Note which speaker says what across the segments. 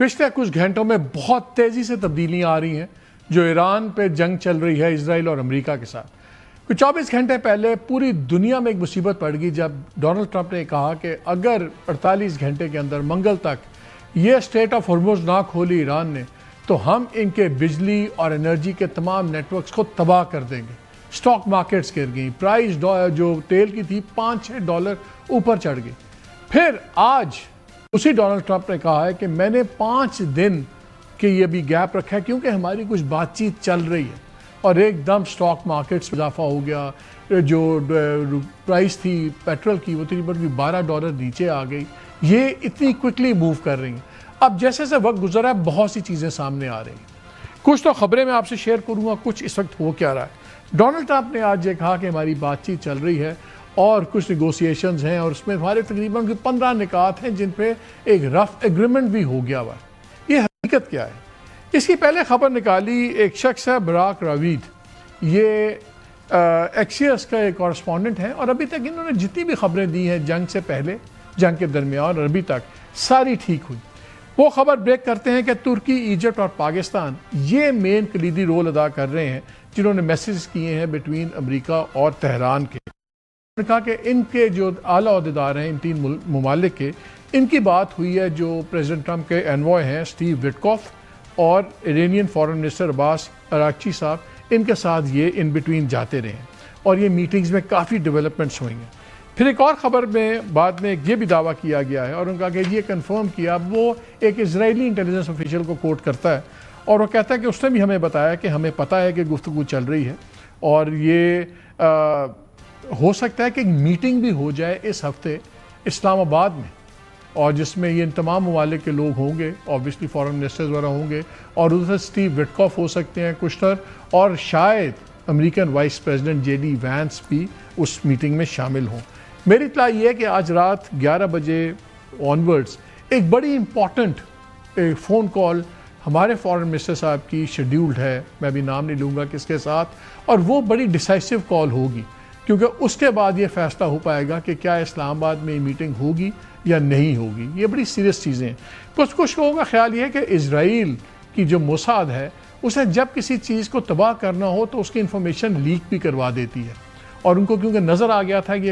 Speaker 1: पिछले कुछ घंटों में बहुत तेज़ी से तब्दीलियां आ रही हैं जो ईरान पे जंग चल रही है इसराइल और अमेरिका के साथ। कुछ 24 घंटे पहले पूरी दुनिया में एक मुसीबत पड़ गई जब डोनाल्ड ट्रंप ने कहा कि अगर 48 घंटे के अंदर मंगल तक ये स्ट्रेट ऑफ हॉर्मुज़ ना खोली ईरान ने तो हम इनके बिजली और एनर्जी के तमाम नेटवर्क्स को तबाह कर देंगे। स्टॉक मार्केट्स गिर गई, प्राइस जो तेल की थी $5-6 ऊपर चढ़ गई। फिर आज उसी डोनाल्ड ट्रंप ने कहा है कि मैंने 5 दिन के ये भी गैप रखा है क्योंकि हमारी कुछ बातचीत चल रही है, और एकदम स्टॉक मार्केट्स में इजाफा हो गया। जो प्राइस थी पेट्रोल की वो तकरीबन $12 नीचे आ गई। ये इतनी क्विकली मूव कर रही हैं। अब जैसे जैसे वक्त गुजरा है बहुत सी चीज़ें सामने आ रही हैं। कुछ तो ख़बरें मैं आपसे शेयर करूँगा, कुछ इस वक्त हो क्या रहा है। डोनाल्ड ट्रंप ने आज ये कहा कि हमारी बातचीत चल रही है और कुछ नेगोशिएशंस हैं और उसमें हमारे तकरीबन 15 निकात हैं जिन पे एक रफ एग्रीमेंट भी हो गया हुआ। ये हकीकत क्या है? इसकी पहले खबर निकाली एक शख्स है बराक रावीद। ये एक्सियस का एक कॉरेस्पॉन्डेंट है और अभी तक इन्होंने जितनी भी खबरें दी हैं जंग से पहले, जंग के दरमियान और अभी तक सारी ठीक हुई। वो खबर ब्रेक करते हैं कि तुर्की, इजिप्ट और पाकिस्तान ये मेन कलीदी रोल अदा कर रहे हैं जिन्होंने मैसेज किए हैं बिटवीन अमेरिका और तेहरान के। कहा कि इनके जो आला अहदेदार हैं इन 3 ममालिक के, इनकी बात हुई है जो प्रेसिडेंट ट्रंप के एनवॉय हैं स्टीव विटकॉफ और Iranian foreign minister Abbas Araghchi साहब, इनके साथ ये इन बिटवीन जाते रहे हैं और ये मीटिंग्स में काफ़ी डेवलपमेंट्स हुई हैं। फिर एक और ख़बर में बाद में ये भी दावा किया गया है और उनका कि ये कंफर्म किया, वो एक इजरायली इंटेलिजेंस ऑफिशियल को कोट करता है और वो कहता है कि उसने भी हमें बताया कि हमें पता है कि गुफ्तगू चल रही है और ये हो सकता है कि एक मीटिंग भी हो जाए इस हफ्ते इस्लामाबाद में, और जिसमें ये इन तमाम ममालिक के लोग होंगे, ऑब्वियसली फॉरेन मिनिस्टर्स वगैरह होंगे और उधर स्टीव विटकॉफ हो सकते हैं, कुशनर, और शायद American vice president JD Vance भी उस मीटिंग में शामिल हों। मेरी इत्तला ये है कि आज रात 11 बजे ऑनवर्ड्स एक बड़ी इम्पॉर्टेंट फ़ोन कॉल हमारे फॉरेन मिनिस्टर साहब की शेड्यूल्ड है, मैं अभी नाम नहीं लूँगा किसके साथ, और वो बड़ी डिसाइसिव कॉल होगी क्योंकि उसके बाद ये फैसला हो पाएगा कि क्या इस्लामाबाद में मीटिंग होगी या नहीं होगी। ये बड़ी सीरियस चीज़ें हैं। कुछ लोगों का ख्याल ये है कि इजराइल की जो मोसाद है उसे जब किसी चीज़ को तबाह करना हो तो उसकी इंफॉर्मेशन लीक भी करवा देती है, और उनको क्योंकि नज़र आ गया था कि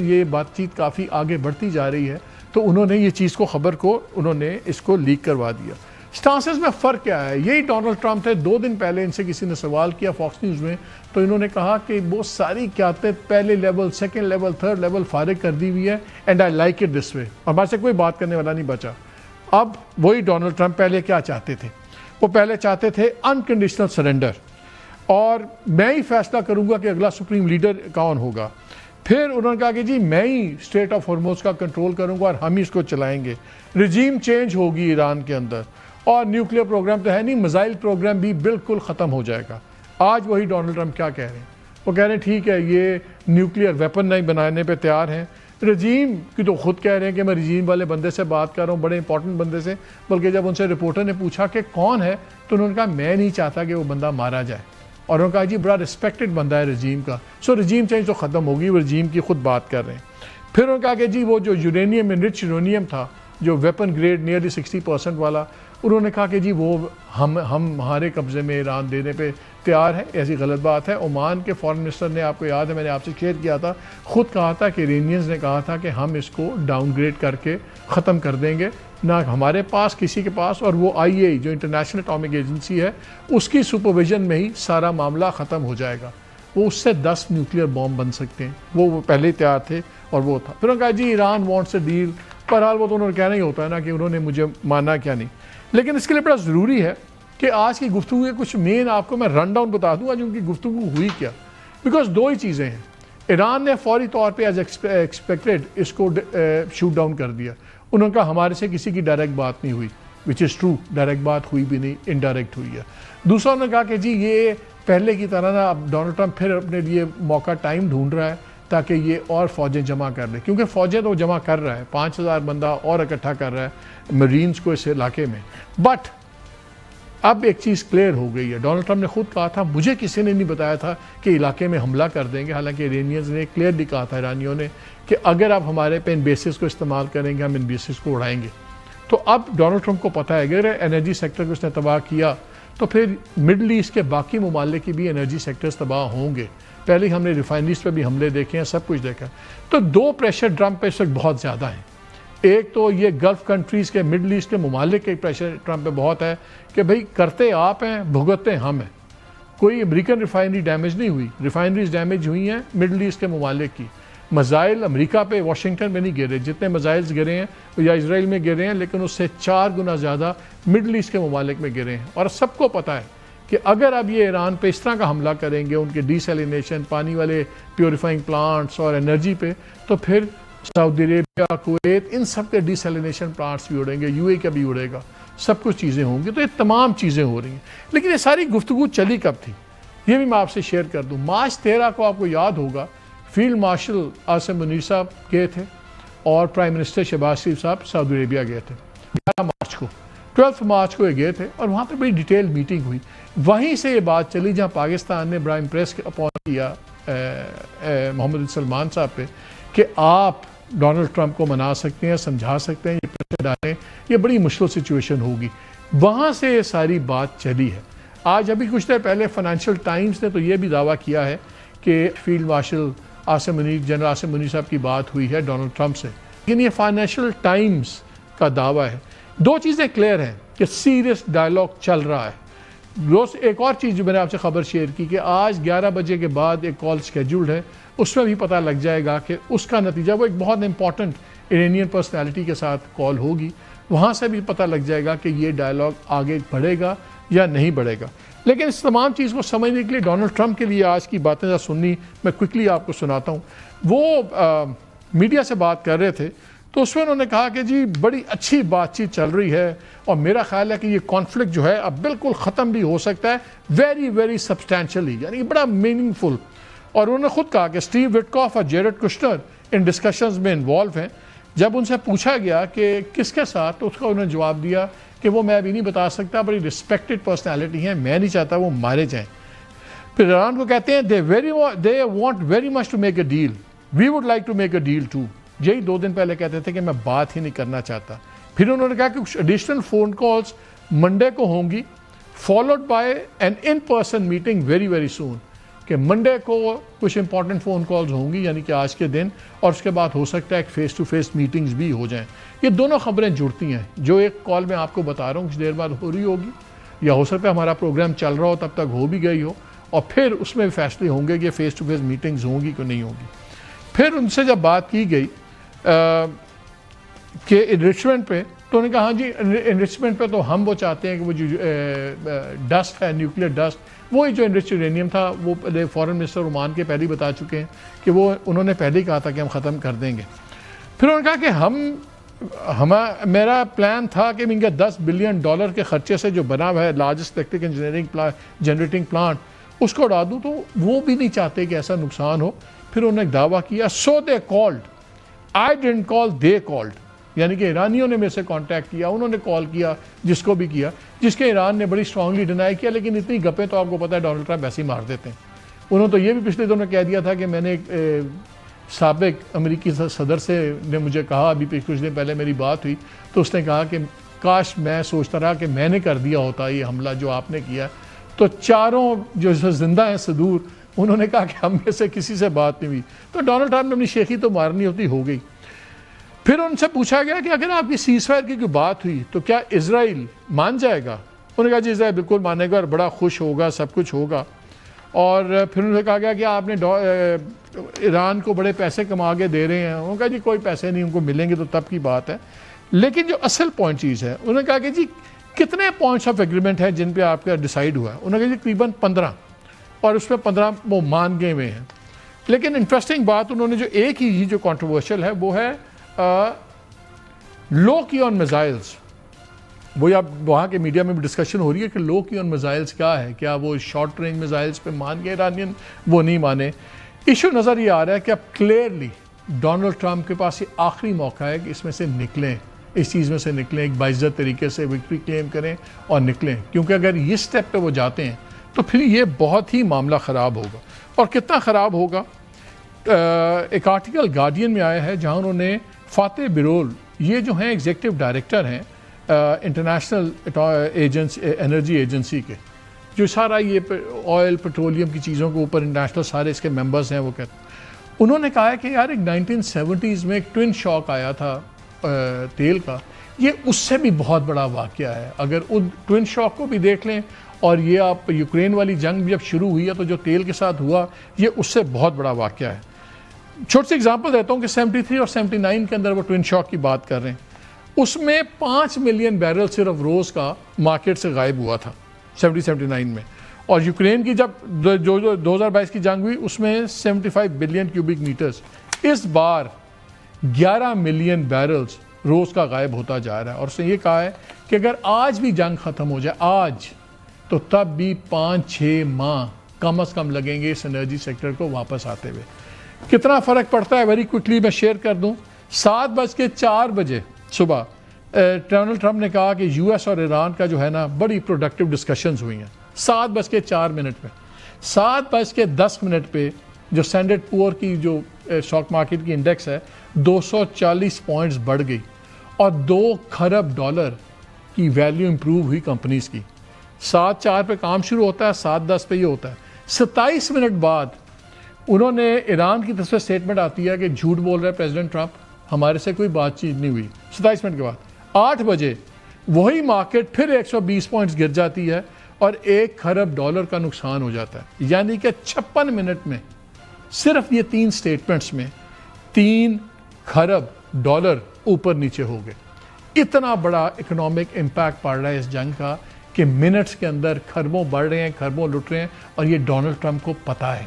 Speaker 1: ये बातचीत काफ़ी आगे बढ़ती जा रही है तो उन्होंने ये चीज़ को, खबर को उन्होंने इसको लीक करवा दिया। स्टांसेस में फ़र्क क्या है? यही डोनाल्ड ट्रंप थे। 2 दिन पहले इनसे किसी ने सवाल किया फॉक्स न्यूज़ में, तो इन्होंने कहा कि वो सारी क़यादत पहले level, second level, third level फारिग कर दी हुई है and I like it this way, और हमारे से कोई बात करने वाला नहीं बचा। अब वही डोनाल्ड ट्रंप पहले क्या चाहते थे? वो पहले चाहते थे अनकंडीशनल सरेंडर, और मैं ही फैसला करूँगा कि अगला सुप्रीम लीडर कौन होगा। फिर उन्होंने कहा कि जी मैं ही स्ट्रेट ऑफ हॉर्मुज़ का कंट्रोल करूँगा और हम ही इसको चलाएँगे। रजीम चेंज होगी ईरान के अंदर, और न्यूक्लियर प्रोग्राम तो है नहीं, मिसाइल प्रोग्राम भी बिल्कुल ख़त्म हो जाएगा। आज वही डोनाल्ड ट्रंप क्या कह रहे हैं? वो कह रहे हैं ठीक है ये न्यूक्लियर वेपन नहीं बनाने पे तैयार हैं। रजीम की तो खुद कह रहे हैं कि मैं रजीम वाले बंदे से बात कर रहा हूँ, बड़े इंपॉर्टेंट बंदे से, बल्कि जब उनसे रिपोर्टर ने पूछा कि कौन है तो उन्होंने कहा मैं नहीं चाहता कि वो बंदा मारा जाए, और उन्होंने कहा जी बड़ा रिस्पेक्टेड बंदा है रजीम का, सो रजीम चेंज तो ख़त्म होगी, वो रजीम की खुद बात कर रहे हैं। फिर उन्होंने कहा कि जी वो जो यूरेनियम, एनरिच्ड यूरेनियम था जो वेपन ग्रेड नियरली 60% वाला, उन्होंने कहा कि जी वो हम हमारे कब्ज़े में ईरान देने पे तैयार है। ऐसी गलत बात है। ओमान के फॉरेन मिनिस्टर ने, आपको याद है मैंने आपसे शेयर किया था, ख़ुद कहा था कि इरानियंस ने कहा था कि हम इसको डाउनग्रेड करके ख़त्म कर देंगे, ना हमारे पास किसी के पास, और वो IAEA जो इंटरनेशनल एटॉमिक एजेंसी है उसकी सुपरविजन में ही सारा मामला ख़त्म हो जाएगा। वो उससे 10 न्यूक्लियर बॉम्ब बन सकते हैं, वो पहले ही तैयार थे और वो था। फिर उन्होंने कहा जी ईरान वांट्स अ डील, बहरहाल वो तो उन्होंने कहना ही होता है ना कि उन्होंने मुझे माना क्या नहीं। लेकिन इसके लिए बड़ा ज़रूरी है कि आज की गुफ्तगू के कुछ मेन आपको मैं रन डाउन बता दूँ आज उनकी गुफ्तगू हुई क्या। बिकॉज 2 ही चीज़ें हैं। ईरान ने फौरी तौर पे एज एक्सपेक्टेड इसको शूट डाउन कर दिया। उन्होंने कहा हमारे से किसी की डायरेक्ट बात नहीं हुई, विच इज़ ट्रू, डायरेक्ट बात हुई भी नहीं, इनडायरेक्ट हुई है। दूसरा उन्होंने कहा कि जी ये पहले की तरह ना, अब डोनाल्ड ट्रंप फिर अपने लिए मौका, टाइम ढूंढ रहा है ताकि ये और फ़ौजें जमा कर ले, क्योंकि फ़ौजें तो जमा कर रहा है, 5000 बंदा और इकट्ठा कर रहा है मरीन्स को इस इलाके में। बट अब एक चीज़ क्लियर हो गई है। डोनाल्ड ट्रंप ने खुद कहा था मुझे किसी ने नहीं बताया था कि इलाके में हमला कर देंगे, हालांकि इरानियंस ने क्लियरली कहा था, ईरानियों ने, कि अगर आप हमारे पे इन बेसिस को इस्तेमाल करेंगे हम इन बेसिस को उड़ाएंगे। तो अब डोनाल्ड ट्रंप को पता है अगर एनर्जी सेक्टर को उसने तबाह किया तो फिर मिडल ईस्ट के बाकी ममालिक की भी एनर्जी सेक्टर्स तबाह होंगे। पहले हमने रिफाइनरीज पर भी हमले देखे हैं, सब कुछ देखा। तो दो प्रेशर ट्रंप पे इस वक्त बहुत ज़्यादा हैं। एक तो ये गल्फ़ कंट्रीज़ के मिडल ईस्ट के ममालिक के प्रेशर ट्रंप पे बहुत है कि भाई करते आप हैं, भुगतते हम हैं। कोई अमेरिकन रिफाइनरी डैमेज नहीं हुई, रिफाइनरीज डैमेज हुई हैं मिडल ईस्ट के ममालिक की। मज़ाइल अमेरिका पे वाशिंगटन में नहीं गिरे, जितने मज़ाइल्स गिरे हैं या इसराइल में गिरे हैं, लेकिन उससे 4 गुना ज़्यादा मिडल ईस्ट के ममालिक में गिरे हैं। और सबको पता है कि अगर अब ये ईरान पे इस तरह का हमला करेंगे, उनके डीसैलिनेशन, पानी वाले प्योरीफाइंग प्लांट्स और एनर्जी पे, तो फिर सऊदी अरेबिया, कुवैत, इन सब के डीसैलिनेशन प्लांट्स भी उड़ेंगे, यूएई का भी उड़ेगा, सब कुछ चीज़ें होंगी। तो ये तमाम चीज़ें हो रही हैं। लेकिन ये सारी गुफ्तगू चली कब थी, ये भी मैं आपसे शेयर कर दूँ। मार्च 13 को आपको याद होगा फील्ड मार्शल आसिम मुनीर साहब गए थे और प्राइम मिनिस्टर शहबाज शरीफ साहब सऊदी अरेबिया गए थे 11 मार्च को। 12 मार्च को ये गए थे और वहाँ पे बड़ी डिटेल मीटिंग हुई। वहीं से ये बात चली जहाँ पाकिस्तान ने बड़ा इम्प्रेस अपॉइंट किया मोहम्मद बिन सलमान साहब पे कि आप डोनाल्ड ट्रंप को मना सकते हैं, समझा सकते हैं, ये प्रेशर डालें, ये बड़ी मुश्किल सिचुएशन होगी। वहाँ से ये सारी बात चली है। आज अभी कुछ देर पहले फाइनेंशियल टाइम्स ने तो ये भी दावा किया है कि field marshal general Asim Munir साहब की बात हुई है डोनाल्ड ट्रंप से। लेकिन ये फाइनेंशियल टाइम्स का दावा है। दो चीज़ें क्लियर हैं कि सीरियस डायलॉग चल रहा है। दोस्त एक और चीज़ जो मैंने आपसे खबर शेयर की कि आज 11 बजे के बाद एक कॉल शेड्यूल्ड है, उसमें भी पता लग जाएगा कि उसका नतीजा, वो एक बहुत इंपॉर्टेंट इरानियन पर्सनैलिटी के साथ कॉल होगी, वहाँ से भी पता लग जाएगा कि ये डायलॉग आगे बढ़ेगा या नहीं बढ़ेगा। लेकिन इस तमाम चीज़ को समझने के लिए डोनाल्ड ट्रंप के लिए आज की बातें ज़रा सुननी, मैं क्विकली आपको सुनाता हूँ। वो मीडिया से बात कर रहे थे तो उसमें उन्होंने कहा कि जी बड़ी अच्छी बातचीत चल रही है और मेरा ख्याल है कि ये कॉन्फ्लिक्ट जो है अब बिल्कुल ख़त्म भी हो सकता है, वेरी वेरी सब्सटैंशियली, यानी बड़ा मीनिंगफुल। और उन्होंने खुद कहा कि स्टीव विटकॉफ और जेरेड कुश्नर इन डिस्कशंस में इन्वॉल्व हैं। जब उनसे पूछा गया कि किसके साथ, तो उसका उन्होंने जवाब दिया कि वो मैं अभी नहीं बता सकता, बड़ी रिस्पेक्टेड पर्सनैलिटी हैं, मैं नहीं चाहता वो मारे जाएँ। फिर ईरान को कहते हैं they want very much to make a deal, we would like to make a deal too. यही 2 दिन पहले कहते थे कि मैं बात ही नहीं करना चाहता। फिर उन्होंने कहा कि कुछ एडिशनल फ़ोन कॉल्स मंडे को होंगी, followed by an in person meeting very very soon, कि मंडे को कुछ इंपॉर्टेंट फ़ोन कॉल्स होंगी, यानी कि आज के दिन, और उसके बाद हो सकता है कि फ़ेस टू फेस मीटिंग्स भी हो जाएं। ये दोनों खबरें जुड़ती हैं। जो एक कॉल मैं आपको बता रहा हूँ कुछ देर बाद हो रही होगी, या हो सकता है हमारा प्रोग्राम चल रहा हो तब तक हो भी गई हो, और फिर उसमें फैसले होंगे कि फ़ेस टू फेस मीटिंग्स होंगी कि नहीं होगी। फिर उनसे जब बात की गई कि इनरिचमेंट पे, तो उन्होंने कहा हाँ जी इनरिचमेंट पे तो हम वो चाहते हैं कि वो जो डस्ट है, न्यूक्लियर डस्ट, वही जो इनरिच यूरेनियम था, वो पहले फॉरेन मिनिस्टर ओमान के पहले ही बता चुके हैं कि वो उन्होंने पहले ही कहा था कि हम ख़त्म कर देंगे। फिर उन्होंने कहा कि मेरा प्लान था कि इनके $10 बिलियन के ख़र्चे से जो बना हुआ है largest electric engineering generating plant, उसको उड़ा दूँ, तो वो भी नहीं चाहते कि ऐसा नुकसान हो। फिर उन्होंने दावा किया so they called, I didn't call, they called, यानी कि ईरानियों ने मेरे से कांटेक्ट किया, उन्होंने कॉल किया, जिसको भी किया, जिसके ईरान ने बड़ी स्ट्रांगली डिनाई किया। लेकिन इतनी गप्पें तो आपको पता है डोनाल्ड ट्रंप ऐसे ही मार देते हैं। उन्होंने तो ये भी पिछले दिनों कह दिया था कि मैंने साबिक अमेरिकी सदर से ने मुझे कहा, अभी कुछ दिन पहले मेरी बात हुई, तो उसने कहा कि काश मैं सोचता रहा कि मैंने कर दिया होता ये हमला जो आपने किया। तो चारों जो जिंदा हैं सदूर, उन्होंने कहा कि हम में से किसी से बात नहीं हुई। तो डोनाल्ड ट्रंप ने अपनी शेखी तो मारनी होती हो गई। फिर उनसे पूछा गया कि अगर आपकी सीज़फायर की कोई बात हुई तो क्या इजराइल मान जाएगा? उन्होंने कहा जी इजराइल बिल्कुल मानेगा और बड़ा खुश होगा, सब कुछ होगा। और फिर उन्होंने कहा गया कि आपने ईरान को बड़े पैसे कमा के दे रहे हैं। उन्होंने कहा जी कोई पैसे नहीं, उनको मिलेंगे तो तब की बात है। लेकिन जो असल पॉइंट चीज़ है, उन्होंने कहा कि जी कितने पॉइंट्स ऑफ एग्रीमेंट हैं जिन पर आपका डिसाइड हुआ है? उन्होंने कहा जी तकरीबन 15, और उसमें 15 वो मान गए हुए हैं। लेकिन इंटरेस्टिंग बात उन्होंने जो एक ही जो कंट्रोवर्शियल है वो है लो कियन मिसाइल्स। वो अब वहाँ के मीडिया में भी डिस्कशन हो रही है कि लो कियन मिसाइल्स क्या है, क्या वो शॉर्ट रेंज मिसाइल्स पे मान गए ईरानियन, वो नहीं माने। इशू नज़र ये आ रहा है कि अब क्लियरली डोनाल्ड ट्रंप के पास ये आखिरी मौका है कि इसमें से निकलें, इस चीज़ में से निकलें, एक बाइज्जत तरीके से विक्ट्री क्लेम करें और निकलें। क्योंकि अगर ये स्टेप पे वो जाते हैं तो फिर ये बहुत ही मामला ख़राब होगा। और कितना ख़राब होगा, एक आर्टिकल गार्डियन में आया है जहाँ उन्होंने फातेह बिरोल, ये जो हैं एग्जीक्यूटिव डायरेक्टर हैं इंटरनेशनल एनर्जी एजेंसी के, जो सारा ये ऑयल पेट्रोलियम की चीज़ों के ऊपर इंटरनेशनल सारे इसके मेंबर्स हैं, वो कहते हैं, उन्होंने कहा है कि यार एक 1970s में एक ट्विन शॉक आया था तेल का, ये उससे भी बहुत बड़ा वाक़या है। अगर उन ट्विन शॉक को भी देख लें और ये आप यूक्रेन वाली जंग भी जब शुरू हुई है तो जो तेल के साथ हुआ ये उससे बहुत बड़ा वाक़या है। छोटी सी एग्जांपल देता हूँ कि 73 और 79 के अंदर वो ट्विन शॉक की बात कर रहे हैं, उसमें 5 मिलियन बैरल सिर्फ रोज़ का मार्केट से गायब हुआ था 79 में। और यूक्रेन की जब जो 2022 की जंग हुई उसमें 75 बिलियन क्यूबिक मीटर्स, इस बार 11 मिलियन बैरल्स रोज़ का गायब होता जा रहा है। और उसने ये कहा है कि अगर आज भी जंग ख़त्म हो जाए आज, तो तब भी 5-6 माह कम से कम लगेंगे इस एनर्जी सेक्टर को वापस आते हुए। कितना फ़र्क पड़ता है वेरी क्विकली मैं शेयर कर दूं। 7:04 सुबह डोनाल्ड ट्रंप ने कहा कि यूएस और ईरान का जो है ना बड़ी प्रोडक्टिव डिस्कशंस हुई हैं। 7:04 पे 7:10 पे जो स्टैंडर्ड पुअर की जो स्टॉक मार्केट की इंडेक्स है 240 पॉइंट्स बढ़ गई और $2 खरब की वैल्यू इंप्रूव हुई कंपनीज की। 7:04 पे काम शुरू होता है, 7:10 पे ये होता है। 27 मिनट बाद उन्होंने ईरान की तरफ से स्टेटमेंट आती है कि झूठ बोल रहे हैं प्रेसिडेंट ट्रंप, हमारे से कोई बातचीत नहीं हुई। 27 मिनट के बाद 8 बजे वही मार्केट फिर 120 पॉइंट्स गिर जाती है और $1 खरब का नुकसान हो जाता है। यानी कि 56 मिनट में सिर्फ ये 3 स्टेटमेंट्स में $3 खरब ऊपर नीचे हो गए। इतना बड़ा इकोनॉमिक इम्पैक्ट पड़ रहा है इस जंग का कि मिनट्स के अंदर खरबों बढ़ रहे हैं, खरबों लुट रहे हैं, और ये डोनाल्ड ट्रंप को पता है।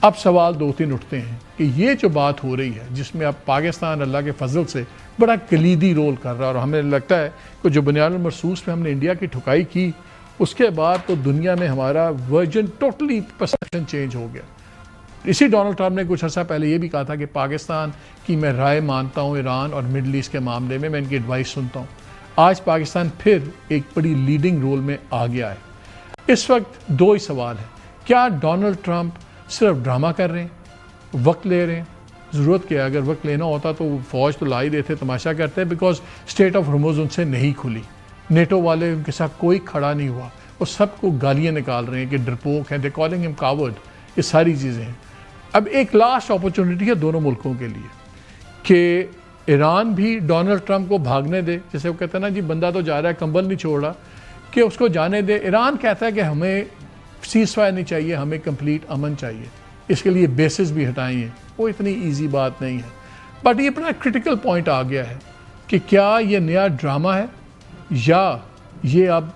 Speaker 1: अब सवाल 2-3 उठते हैं कि ये जो बात हो रही है जिसमें अब पाकिस्तान अल्लाह के फजल से बड़ा कलीदी रोल कर रहा है, और हमें लगता है कि जो बुनियादुल मरसूस पे हमने इंडिया की ठुकाई की उसके बाद तो दुनिया में हमारा वर्जन टोटली परसेप्शन चेंज हो गया। इसी डोनाल्ड ट्रंप ने कुछ अर्सा पहले ये भी कहा था कि पाकिस्तान की मैं राय मानता हूँ ईरान और मिडल ईस्ट के मामले में, मैं इनकी एडवाइस सुनता हूँ। आज पाकिस्तान फिर एक बड़ी लीडिंग रोल में आ गया है। इस वक्त 2 ही सवाल है, क्या डोनाल्ड ट्रंप सिर्फ ड्रामा कर रहे हैं, वक्त ले रहे हैं? ज़रूरत क्या है? अगर वक्त लेना होता तो फ़ौज तो ला ही देते, तमाशा करते हैं। बिकॉज स्टेट ऑफ हॉर्मुज़ उनसे नहीं खुली, नेटो वाले उनके साथ कोई खड़ा नहीं हुआ, वो सबको गालियाँ निकाल रहे हैं कि डरपोक हैं, दे कॉलिंग हिम कावर्ड, ये सारी चीज़ें हैं। अब एक लास्ट अपॉर्चुनिटी है दोनों मुल्कों के लिए कि ईरान भी डोनाल्ड ट्रंप को भागने दे। जैसे वो कहते हैं ना जी, बंदा तो जा रहा है कंबल नहीं छोड़ रहा, कि उसको जाने दे। ईरान कहता है कि हमें सीज़फायर नहीं चाहिए, हमें कंप्लीट अमन चाहिए, इसके लिए बेसिस भी हटाई हैं। वो इतनी ईजी बात नहीं है। बट ये बड़ा क्रिटिकल पॉइंट आ गया है कि क्या ये नया ड्रामा है या ये अब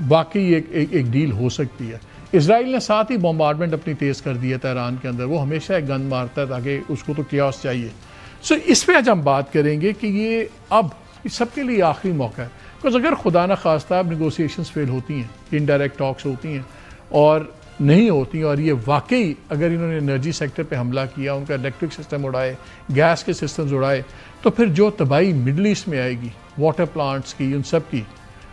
Speaker 1: वाकई एक डील हो सकती है। इजराइल ने साथ ही बॉम्बार्डमेंट अपनी तेज़ कर दिया था ईरान के अंदर, वो हमेशा एक गन मारता है ताकि उसको तो कियास चाहिए। सो इस पर आज हम बात करेंगे कि ये अब सबके लिए आखिरी मौका है। बिकॉज अगर खुदा न खास्ता अब निगोसिएशंस फेल होती हैं, इनडायरेक्ट टॉक्स होती हैं और नहीं होती, और ये वाकई अगर इन्होंने एनर्जी सेक्टर पे हमला किया, उनका इलेक्ट्रिक सिस्टम उड़ाए, गैस के सिस्टम्स उड़ाए, तो फिर जो तबाही मिडल ईस्ट में आएगी वाटर प्लांट्स की, उन सब की,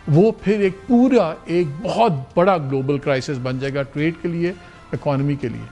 Speaker 1: वो फिर एक पूरा एक बहुत बड़ा ग्लोबल क्राइसिस बन जाएगा, ट्रेड के लिए, इकॉनमी के लिए।